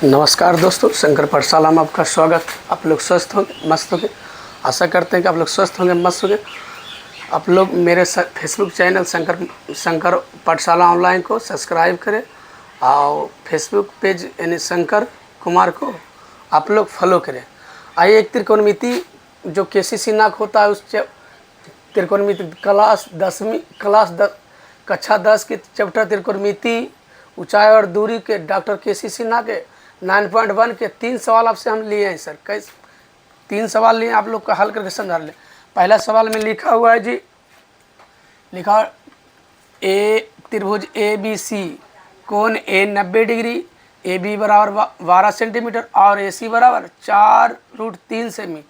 नमस्कार दोस्तों, शंकर पाठशाला में आपका स्वागत। आप लोग स्वस्थ होंगे, मस्त होंगे। आशा करते हैं कि आप लोग स्वस्थ होंगे, मस्त होंगे। आप लोग मेरे फेसबुक चैनल शंकर पाठशाला ऑनलाइन को सब्सक्राइब करें और फेसबुक पेज यानी शंकर कुमार को आप लोग फॉलो करें। आइए, एक त्रिकोणमिति जो केसीसी नाक होता है उस त्रिकोणमिति कक्षा 10 की चैप्टर त्रिकोणमिति ऊंचाई और दूरी के डॉक्टर केसी सिन्हा के 9.1 के 3 सवाल आपसे हम लिए हैं सर। कैसे 3 सवाल लिए, आप लोग का हल करके समझा लें। पहला सवाल में लिखा हुआ है जी, लिखा ए त्रिभुज ए बी सी कोण ए 90 डिग्री, ए बी बराबर 12 सेंटीमीटर और ए सी बराबर 4√3 सेमी,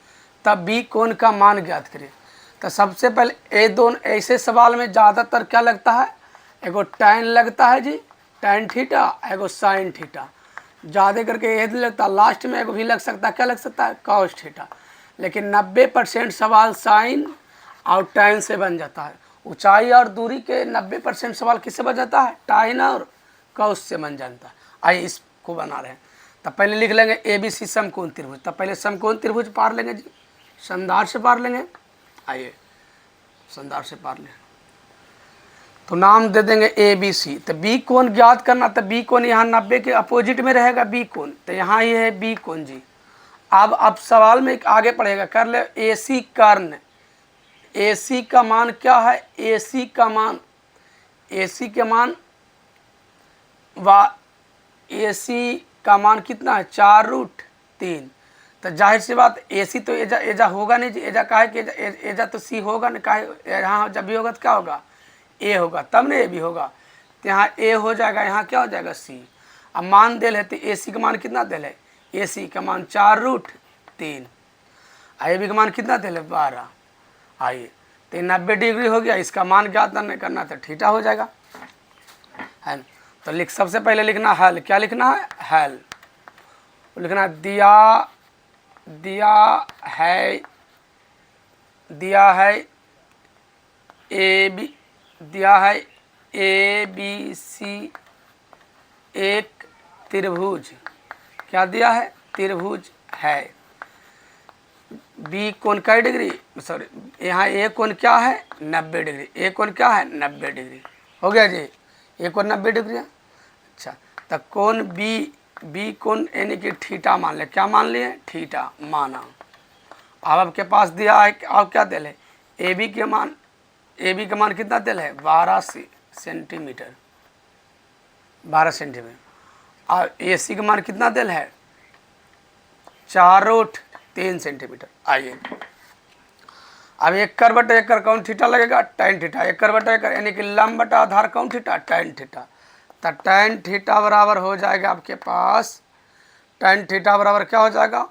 तब बी कोण का मान ज्ञात करें। तो सबसे पहले ए दोनों ऐसे सवाल में ज़्यादातर क्या लगता है, एगो tan लगता है जी, tan थीटा, एगो sin थीटा। ज़्यादा करके ये लगता है, लास्ट में एगो भी लग सकता है, क्या लग सकता है, cos थीटा। लेकिन 90% सवाल sin और tan से बन जाता है। ऊंचाई और दूरी के 90% सवाल किससे बन जाता है, tan और cos से बन जाता है। आइए इसको बना रहे हैं। तब पहले लिख लेंगे ए बी सी समकोण त्रिभुज। तब पहले समकोण त्रिभुज पार लेंगे जी, संधार से पार लेंगे। आइए संधार से पार लें तो नाम दे देंगे ए बी सी। तो बी कोण ज्ञात करना, तो बी कोण यहाँ 90 के अपोजिट में रहेगा बी कोण, तो यहाँ ये है बी कोण जी। अब सवाल में आगे पढ़ेगा, कर ले ए सी कर्ण। ए सी का मान क्या है, ए सी का मान, ए सी के मान ए सी का मान कितना है, 4√3। तो जाहिर सी बात ए सी तो एजा होगा नहीं जी, एजा का है कि एजा तो सी होगा नहीं, का यहाँ जब भी होगा तो क्या होगा, ए होगा, तब ना ए भी होगा। तो यहाँ ए हो जाएगा, यहाँ क्या हो जाएगा, सी। अब मान दे लेते, ए सी का मान कितना दे ले, ए सी का मान 4√3, ए बी का मान कितना दे ले, 12। आइए तो 90 डिग्री हो गया, इसका मान ज्ञात करना तो थीटा हो जाएगा, है ना। तो सबसे पहले लिखना हल, क्या लिखना है, हल लिखना है, दिया है ए बी सी एक त्रिभुज, क्या दिया है, त्रिभुज है। बी कोण का डिग्री, सॉरी यहाँ ए कोण क्या है, 90 डिग्री, ए कोण क्या है, 90 डिग्री हो गया जी, ए कोण 90 डिग्री है। अच्छा, तो कोण बी कोण यानी कि थीटा मान ले, क्या मान लिए, थीटा माना। अब आपके पास दिया है, अब क्या दिल है, ए बी का मान कितना दिल है, 12 सेंटीमीटर, 12 सेंटीमीटर। और ए सी का मान कितना दिल है, 4√3 सेंटीमीटर। आइए अब 1/1 कौन थीटा लगेगा, tan थीटा, 1/1 यानी कि लंब बटा आधार कौन थीटा, tan थीटा। तो tan थीटा बराबर हो जाएगा आपके पास, tan थीटा बराबर क्या हो जाएगा,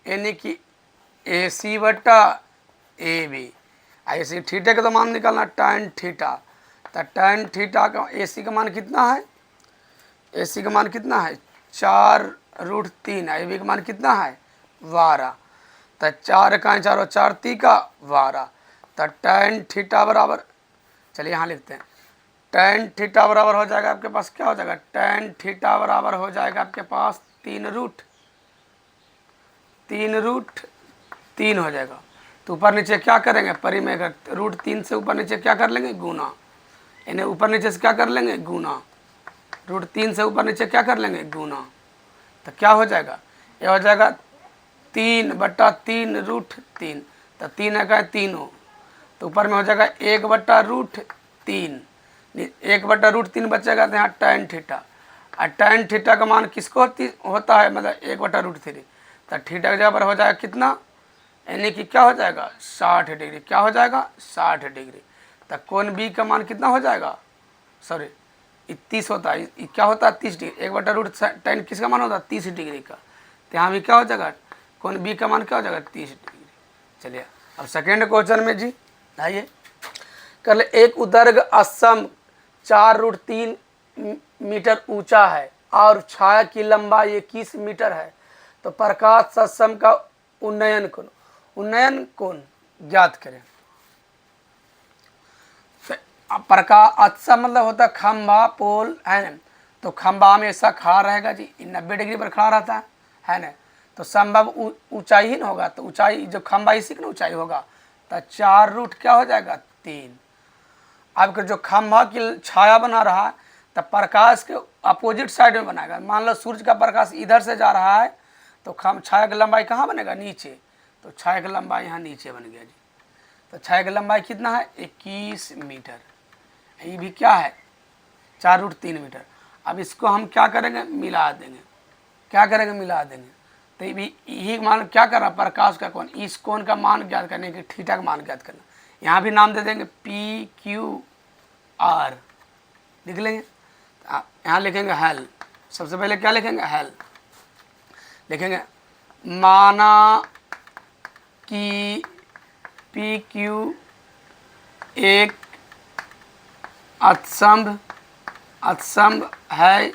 यानी कि ए सी बटा ए बी। ऐसे थीटे का तो मान निकालना, tan थीटा। तो tan थीटा का ए सी का मान कितना है, ए सी का मान कितना है, 4√3, ए बी का मान कितना है, 12। तो 4 का 4 और 4 3 का 12। तो tan थीटा बराबर, चलिए यहाँ लिखते हैं, tan थीटा बराबर हो जाएगा आपके पास, क्या हो जाएगा, tan थीटा बराबर हो जाएगा आपके पास 3√3 हो जाएगा। तो ऊपर नीचे क्या करेंगे, परिमेय का √3 से ऊपर नीचे क्या कर लेंगे, गुना, यानी ऊपर नीचे से क्या कर लेंगे, गुना, √3 से ऊपर नीचे क्या कर लेंगे, गुना। तो क्या हो जाएगा, ये हो जाएगा 3/3√3। तो 3 है 3 हो, तो ऊपर में हो जाएगा 1/√3, 1/√3 बचेगा। तो यहाँ tan थीटा, और tan थीटा का मान किसको होता है, मतलब 1/√3। तो थीटा की जगह पर हो जाएगा कितना, यानी कि क्या हो जाएगा, 60 डिग्री, क्या हो जाएगा, 60 डिग्री। तो कोण बी का मान कितना हो जाएगा, सॉरी 30 होता है, क्या होता है, 30 डिग्री, 1/√tan किसका मान होता है, 30 डिग्री का। तो यहाँ भी क्या हो जाएगा, कोण बी का मान क्या हो जाएगा, 30 डिग्री। चलिए अब सेकेंड क्वेश्चन में जी आइए कर ले, एक उदर्ग असम 4√3 मीटर ऊंचा है और छाया की लंबाई 21 मीटर है, तो प्रकाश सम का उन्नयन कोण ज्ञात करें। प्रकाश अच्छा मतलब होता है खंभा, पोल है ना, तो खंभा हमेशा खड़ा रहेगा जी, 90 डिग्री पर खड़ा रहता है ना। तो संभव ऊंचाई ही ना होगा, तो ऊंचाई जो खंभा इसी की ना ऊंचाई होगा, तो 4 रूट क्या हो जाएगा 3। अब जो खंभा की छाया बना रहा है तो प्रकाश के अपोजिट साइड में बनाएगा। मान लो सूर्य का प्रकाश इधर से जा रहा है तो छाया की लंबाई कहाँ बनेगा, नीचे। तो छाया की लंबाई यहाँ नीचे बन गया जी। तो छाया की लंबाई कितना है 21 मीटर। ये भी क्या है 4 रूट 3 मीटर। अब इसको हम क्या करेंगे, मिला देंगे। क्या करेंगे, मिला देंगे। तो ये भी यही मान क्या कर रहा है, प्रकाश का कोण, इस कोण का मान ज्ञात करने के, थीटा का मान ज्ञात करना। यहाँ भी नाम दे देंगे PQR लिख लेंगे। यहाँ लिखेंगे हेल, सबसे पहले क्या लिखेंगे, हेल लिखेंगे। माना कि PQ एक अक्षस्तंभ है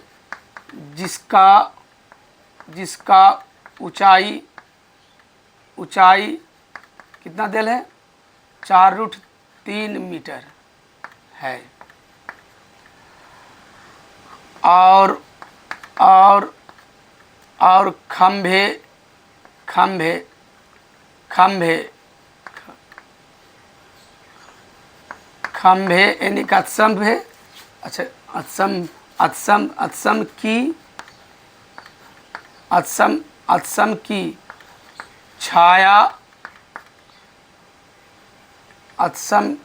जिसका ऊंचाई कितना दिल है, 4 रूट 3 मीटर है। और खंभे यानी का स्तंभ है। अच्छा, स्तंभ की छाया, स्तंभ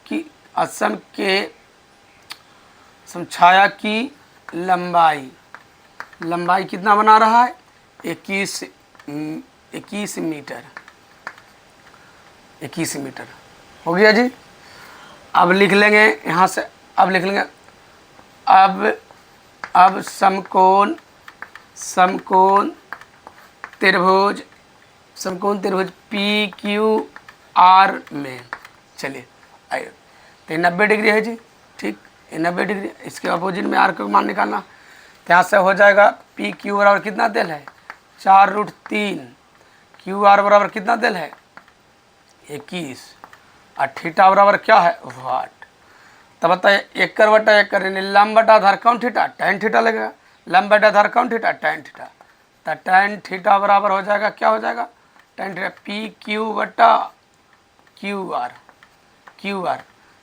की छाया की लंबाई कितना बना रहा है 21 मीटर। 21 मीटर हो गया जी। अब लिख लेंगे यहाँ से, अब लिख लेंगे अब समकोण त्रिभुज PQR में, चलिए आइए। तो 90 डिग्री है जी, ठीक, 90 डिग्री। इसके अपोजिट में आर का मान निकालना। तो यहाँ से हो जाएगा PQ बराबर कितना दिल है 4 रूट 3, QR बराबर कितना दिल है 21, और थीटा बराबर क्या है वाट। तब बताइए 1/1 यानी लंब बटा आधार कौन थीटा, tan थीटा लगेगा। लंब बटा आधार कौन थीटा, tan थीटा। तो tan थीटा बराबर हो जाएगा, क्या हो जाएगा tan थीटा PQ बटा QR।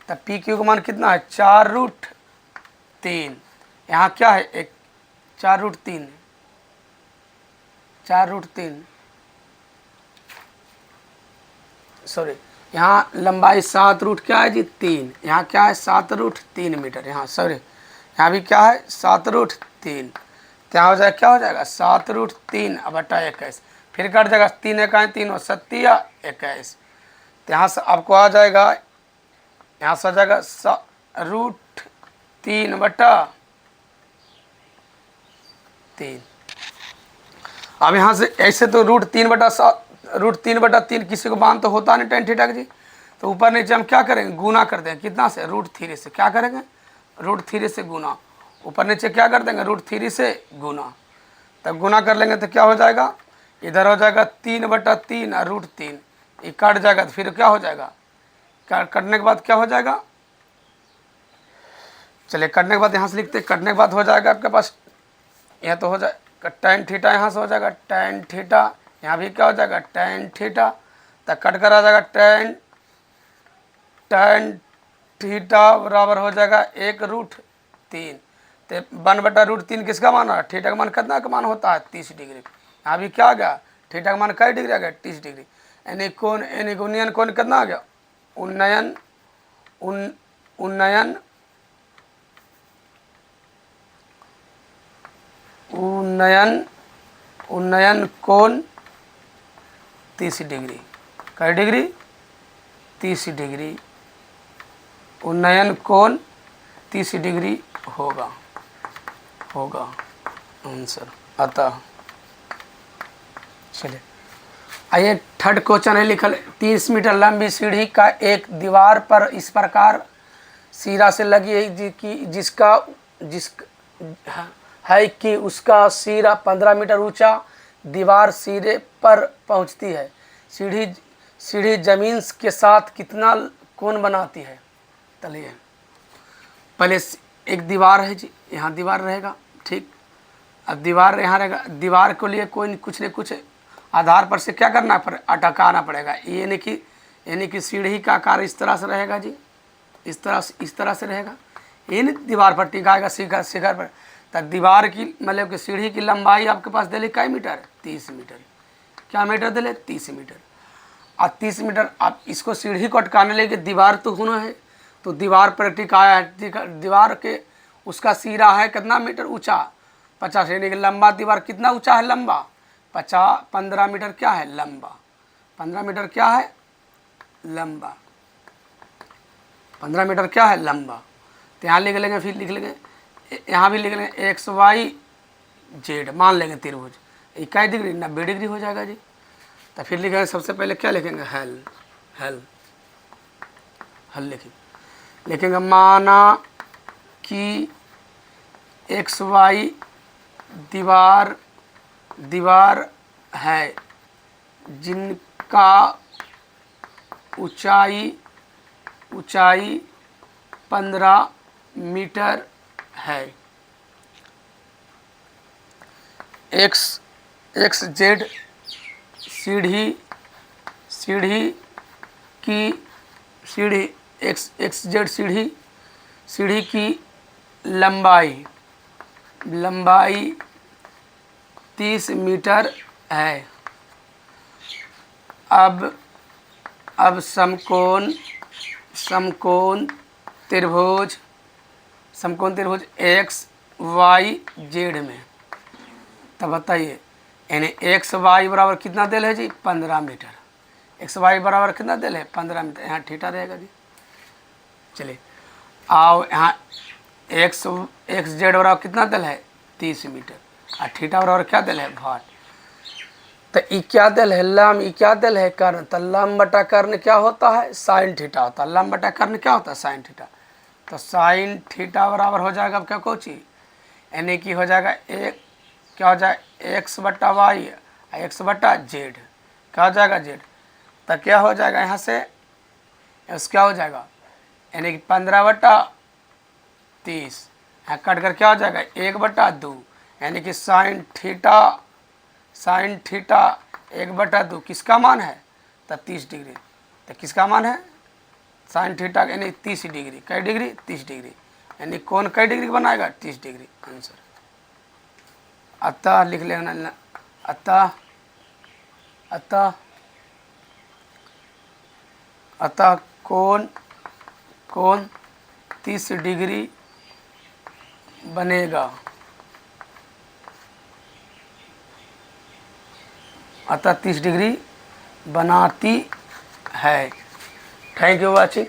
तो PQ का मान कितना है 4 रूट 3। यहाँ क्या है 4 रूट 3, सॉरी, यहाँ लंबाई 7 रूट क्या है जी 3। यहाँ क्या है 7 रूट 3 मीटर। यहाँ सॉरी, यहाँ भी क्या है 7 रूट 3। तो यहाँ हो जाएगा, क्या हो जाएगा 7 रूट 3 बटा 21। फिर कट जाएगा 3 1 3 और 7 21। तो यहाँ से आपको आ जाएगा, यहाँ से आ जाएगा रूट 3 बटा 3। अब यहाँ से ऐसे तो रूट 3 बटा 3 किसी को मान तो होता नहीं tan थीटा जी। तो ऊपर नीचे हम क्या करेंगे, गुना कर देंगे। कितना से, रूट 3 से। क्या करेंगे, रूट 3 से गुना। ऊपर नीचे क्या कर देंगे, रूट 3 से गुना। तब गुना कर लेंगे तो क्या हो जाएगा, इधर हो जाएगा 3 बटा 3 और रूट 3, ये कट जाएगा। तो फिर क्या हो जाएगा, कटने के बाद क्या हो जाएगा, चलिए कटने के बाद यहाँ से लिखते, कटने के बाद हो जाएगा आपके पास, यह तो हो जाएगा tan थीटा, यहाँ से हो जाएगा tan थीटा। यहाँ भी क्या हो जाएगा tan थीटा। तो कट कर आ जाएगा tan थीटा बराबर हो जाएगा 1 रूट 3। तो 1 बटा रूट 3 किसका मान है, थीटा का मान कितना का मान होता है 30 डिग्री। यहाँ भी क्या आ गया, थीटा का मान कई डिग्री आ गया 30 डिग्री। यानी कौन, यानी उन्नयन कौन कितना आ गया, उन्नयन कोण 30 डिग्री। कई डिग्री 30 डिग्री। उन्नयन कोण 30 डिग्री होगा आंसर। अतः चलिए आइए थर्ड क्वेश्चन है लिखल, 30 मीटर लंबी सीढ़ी का एक दीवार पर इस प्रकार सिरा से लगी है कि उसका सिरा 15 मीटर ऊंचा दीवार सिरे पर पहुंचती है। सीढ़ी जमीन के साथ कितना कौन बनाती है? चलिए पहले एक दीवार है जी, यहाँ दीवार रहेगा, ठीक। अब दीवार यहाँ रहेगा, दीवार के लिए कोई कुछ न कुछ आधार पर से क्या करना पड़े, अटकाना पड़ेगा। यानी कि सीढ़ी का आकार इस तरह से रहेगा जी, इस तरह से रहेगा। ये नहीं दीवार पर टिकाएगा शिखर पर। तो दीवार की मतलब कि सीढ़ी की लंबाई आपके पास दिले कई मीटर? 30 मीटर। क्या मीटर दिले? 30 मीटर। और 30 मीटर आप इसको सीढ़ी को अटकाने लगे, दीवार तो होना है, तो दीवार पर टिकाया है। दीवार के उसका सिरा है कितना मीटर ऊंचा? 50। यानी कि लंबा दीवार कितना ऊंचा है? लंबा 15 मीटर क्या है? लंबा 15 मीटर क्या है? लंबा 15 मीटर क्या है? लंबा। तो यहाँ लिख लेंगे, फिर लिख लेंगे, यहाँ भी लिख लेंगे XYZ, मान लेंगे त्रिभुज। इक्कीस डिग्री 90 डिग्री हो जाएगा जी। तो फिर लिखेंगे, सबसे पहले क्या लिखेंगे? हल लिखेंगे माना कि XY दीवार है जिनका ऊंचाई 15 मीटर है। XZ सीढ़ी की लंबाई 30 मीटर है। अब समकोण त्रिभुज XYZ में, तब बताइए, यानी XY बराबर कितना दिल है जी? 15 मीटर। XY बराबर कितना दिल है? 15 मीटर। यहाँ थीटा रहेगा जी। चलिए आओ, यहाँ XZ बराबर कितना दिल है? 30 मीटर। और थीटा बराबर क्या दिल है? भाट। तो ई क्या दिल है? लम। ई क्या दिल है? कर्ण। तो लम बटा कर्ण क्या होता है? साइन थीटा होता है। लम बटा कर्ण क्या होता है? Sine theta. तो साइन थीटा बराबर हो जाएगा अब क्या कोची, यानी कि हो जाएगा एक क्या हो जाएगा? X बटा वाई X बटा जेड। क्या हो जाएगा? जेड। तो क्या हो जाएगा यहाँ से? क्या हो जाएगा? यानी कि 15 बटा 30, यहाँ कट कर क्या हो जाएगा? 1 बटा 2, यानी कि साइन थीटा 1 बटा 2 किसका मान है? तो 30 डिग्री। तो किसका मान है? साइन थीटा यानी 30 डिग्री। कई डिग्री? 30 डिग्री। यानी कौन कई डिग्री बनाएगा? 30 डिग्री। आंसर। अतः लिख लेना, अतः कौन 30 डिग्री बनेगा। अतः 30 डिग्री बनाती है। Thank you watching.